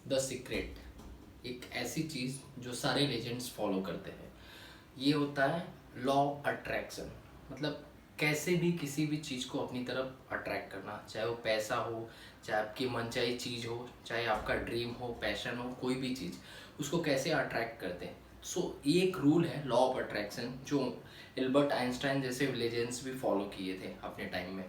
The secret एक ऐसी चीज़ जो सारे लेजेंड्स फॉलो करते हैं। ये होता है लॉ ऑफ अट्रैक्शन। मतलब कैसे भी किसी भी चीज़ को अपनी तरफ अट्रैक्ट करना, चाहे वो पैसा हो, चाहे आपकी मनचाही चीज़ हो, चाहे आपका ड्रीम हो, पैशन हो, कोई भी चीज़, उसको कैसे अट्रैक्ट करते हैं। ये एक रूल है लॉ ऑफ अट्रैक्शन जो एल्बर्ट आइंस्टाइन जैसे लेजेंड्स भी फॉलो किए थे अपने टाइम में।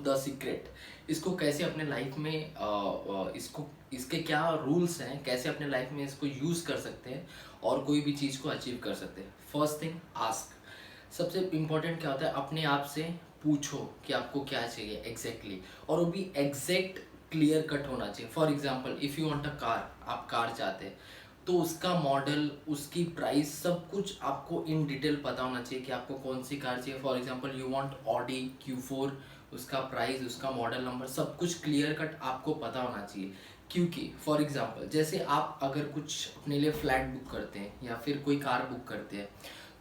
द सीक्रेट, इसको कैसे अपने लाइफ में इसको इसके क्या रूल्स हैं, कैसे अपने लाइफ में इसको यूज़ कर सकते हैं और कोई भी चीज़ को अचीव कर सकते हैं। First thing, ask. सबसे इम्पोर्टेंट क्या होता है, अपने आप से पूछो कि आपको क्या चाहिए एग्जैक्टली और वो भी एग्जैक्ट क्लियर कट होना चाहिए। For example, if you want a car, आप कार चाहते हैं तो उसका मॉडल, उसकी प्राइस, सब कुछ आपको इन डिटेल पता होना चाहिए कि आपको कौन सी कार चाहिए। For example, you want Audi Q4, उसका प्राइस, उसका मॉडल नंबर, सब कुछ क्लियर कट आपको पता होना चाहिए। क्योंकि फॉर एग्जांपल, जैसे आप अगर कुछ अपने लिए फ्लैट बुक करते हैं या फिर कोई कार बुक करते हैं,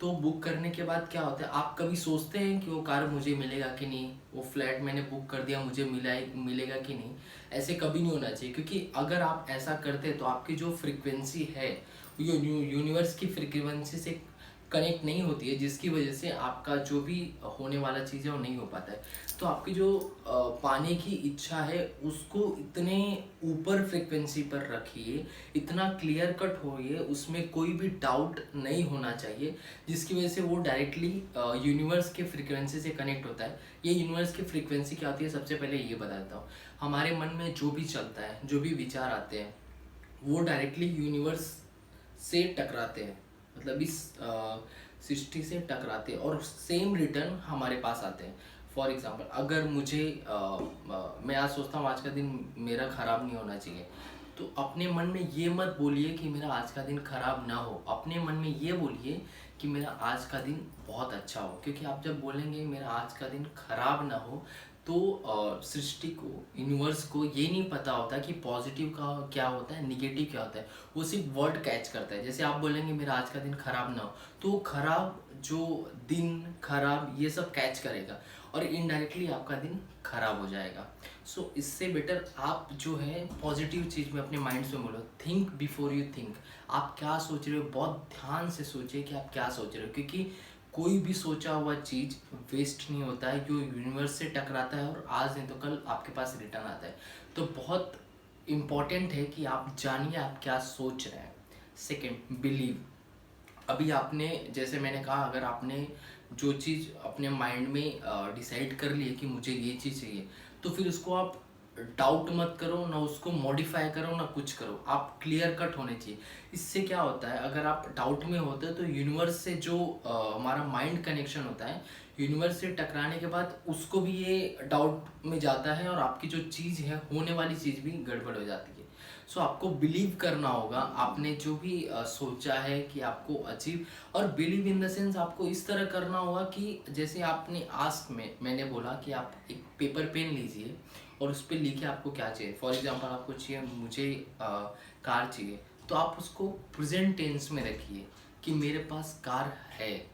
तो बुक करने के बाद क्या होता है, आप कभी सोचते हैं कि वो कार मुझे मिलेगा कि नहीं, वो फ्लैट मैंने बुक कर दिया, मुझे मिलेगा कि नहीं। ऐसे कभी नहीं होना चाहिए, क्योंकि अगर आप ऐसा करते हैं तो आपकी जो फ्रीक्वेंसी है वो यूनिवर्स की फ्रीक्वेंसी से कनेक्ट नहीं होती है, जिसकी वजह से आपका जो भी होने वाला चीज़ है वो नहीं हो पाता है। तो आपकी जो पाने की इच्छा है उसको इतने ऊपर फ्रीक्वेंसी पर रखिए, इतना क्लियर कट होइए, उसमें कोई भी डाउट नहीं होना चाहिए, जिसकी वजह से वो डायरेक्टली यूनिवर्स के फ्रीक्वेंसी से कनेक्ट होता है। ये यूनिवर्स की फ्रीक्वेंसी क्या होती है, सबसे पहले ये बताता हूँ। हमारे मन में जो भी चलता है, जो भी विचार आते हैं, वो डायरेक्टली यूनिवर्स से टकराते हैं, मतलब इस सृष्टि से टकराते हैं और सेम रिटर्न हमारे पास आते हैं। फॉर एग्जाम्पल, अगर मुझे मैं आज सोचता हूँ आज का दिन मेरा ख़राब नहीं होना चाहिए, तो अपने मन में ये मत बोलिए कि मेरा आज का दिन खराब ना हो, अपने मन में ये बोलिए कि मेरा आज का दिन बहुत अच्छा हो। क्योंकि आप जब बोलेंगे मेरा आज का दिन खराब ना हो, तो सृष्टि को, यूनिवर्स को ये नहीं पता होता कि पॉजिटिव का क्या होता है, निगेटिव क्या होता है। वो सिर्फ वर्ड कैच करता है। जैसे आप बोलेंगे मेरा आज का दिन खराब ना हो, तो खराब जो दिन, खराब, ये सब कैच करेगा और इनडायरेक्टली आपका दिन खराब हो जाएगा। इससे बेटर आप जो है पॉजिटिव चीज़ में अपने माइंड से बोलो, थिंक बिफोर यू थिंक। आप क्या सोच रहे हो, बहुत ध्यान से सोचिए कि आप क्या सोच रहे हो, क्योंकि कोई भी सोचा हुआ चीज़ वेस्ट नहीं होता है, जो यूनिवर्स से टकराता है और आज नहीं तो कल आपके पास रिटर्न आता है। तो बहुत इम्पॉर्टेंट है कि आप जानिए आप क्या सोच रहे हैं। Second, believe. अभी आपने, जैसे मैंने कहा, अगर आपने जो चीज़ अपने माइंड में डिसाइड कर ली है कि मुझे ये चीज़ चाहिए, तो फिर उसको आप डाउट मत करो, ना उसको मॉडिफाई करो, ना कुछ करो, आप क्लियर कट होने चाहिए। इससे क्या होता है, अगर आप डाउट में होते हो तो यूनिवर्स से जो हमारा माइंड कनेक्शन होता है, यूनिवर्स से टकराने के बाद उसको भी ये डाउट में जाता है और आपकी जो चीज़ है, होने वाली चीज़ भी गड़बड़ हो जाती है। आपको बिलीव करना होगा आपने जो भी सोचा है कि आपको अचीव, और बिलीव इन द सेंस आपको इस तरह करना होगा कि जैसे आपने आस्क में मैंने बोला कि आप एक पेपर पेन लीजिए और उस पर लिखे आपको क्या चाहिए। फॉर एग्जांपल, आपको चाहिए, मुझे कार चाहिए, तो आप उसको प्रेजेंट टेंस में रखिए कि मेरे पास कार है।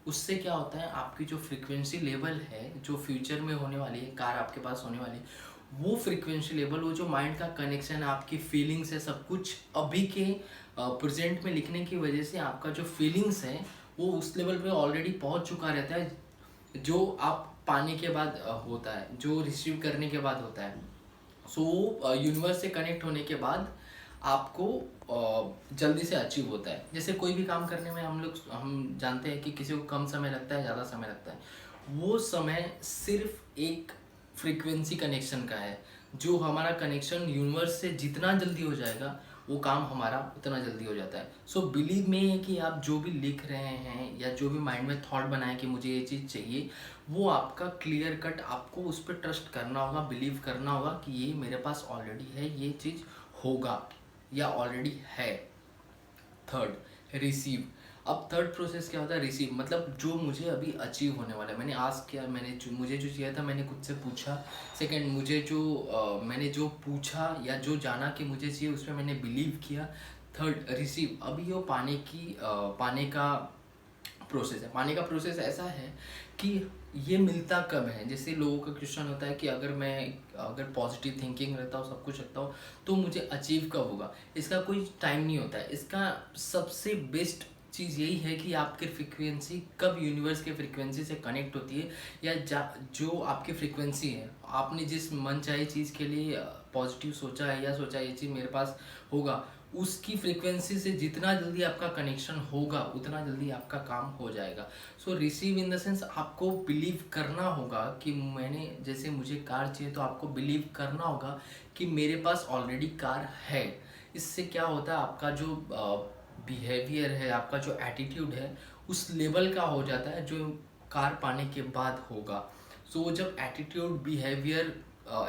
उससे क्या होता है, आपकी जो फ्रीक्वेंसी लेवल है, जो फ्यूचर में होने वाली है, कार आपके पास होने वाली है, वो फ्रीक्वेंसी लेवल, वो जो माइंड का कनेक्शन है, आपकी फीलिंग्स है, सब कुछ अभी के प्रेजेंट में लिखने की वजह से आपका जो फीलिंग्स है वो उस लेवल पे ऑलरेडी पहुंच चुका रहता है, जो आप पाने के बाद होता है, जो रिसीव करने के बाद होता है। यूनिवर्स से कनेक्ट होने के बाद आपको जल्दी से अचीव होता है। जैसे कोई भी काम करने में हम जानते हैं कि किसी को कम समय लगता है, ज़्यादा समय लगता है। वो समय सिर्फ एक फ्रीक्वेंसी कनेक्शन का है। जो हमारा कनेक्शन यूनिवर्स से जितना जल्दी हो जाएगा, वो काम हमारा उतना जल्दी हो जाता है। बिलीव में है कि आप जो भी लिख रहे हैं या जो भी माइंड में थॉट बनाए कि मुझे ये चीज़ चाहिए, वो आपका क्लियर कट, आपको उस पर ट्रस्ट करना होगा, बिलीव करना होगा कि ये मेरे पास ऑलरेडी है, ये चीज़ होगा या ऑलरेडी है। Third, receive. अब थर्ड प्रोसेस क्या होता है, रिसीव। मतलब जो मुझे अभी अचीव होने वाला है, मैंने आस्क किया, मुझे जो चाहिए था मैंने खुद से पूछा। सेकंड, मुझे जो मैंने जो पूछा या जो जाना कि मुझे चाहिए, उसमें मैंने बिलीव किया। Third, receive. अभी पाने का प्रोसेस है। पाने का प्रोसेस ऐसा है कि ये मिलता कब है? जैसे लोगों का क्वेश्चन होता है कि अगर पॉजिटिव थिंकिंग रहता हूँ, सब कुछ रखता हूँ, तो मुझे अचीव कब होगा? इसका कोई टाइम नहीं होता है। इसका सबसे बेस्ट चीज़ यही है कि आपकी फ्रीक्वेंसी कब यूनिवर्स के फ्रीक्वेंसी से कनेक्ट होती है, या जो आपकी फ्रीक्वेंसी है, आपने जिस मन चाहे चीज़ के लिए पॉजिटिव सोचा है या सोचा ये चीज़ मेरे पास होगा, उसकी फ्रीक्वेंसी से जितना जल्दी आपका कनेक्शन होगा उतना जल्दी आपका काम हो जाएगा। सो रिसीव इन द सेंस, आपको बिलीव करना होगा कि जैसे मुझे कार चाहिए, तो आपको बिलीव करना होगा कि मेरे पास ऑलरेडी कार है। इससे क्या होता है, आपका जो बिहेवियर है, आपका जो एटीट्यूड है, उस लेवल का हो जाता है जो कार पाने के बाद होगा। सो जब एटीट्यूड, बिहेवियर,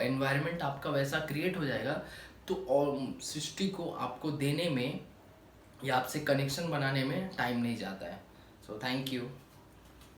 एनवायरनमेंट आपका वैसा क्रिएट हो जाएगा, तो और सृष्टि को आपको देने में या आपसे कनेक्शन बनाने में टाइम नहीं जाता है। So thank you.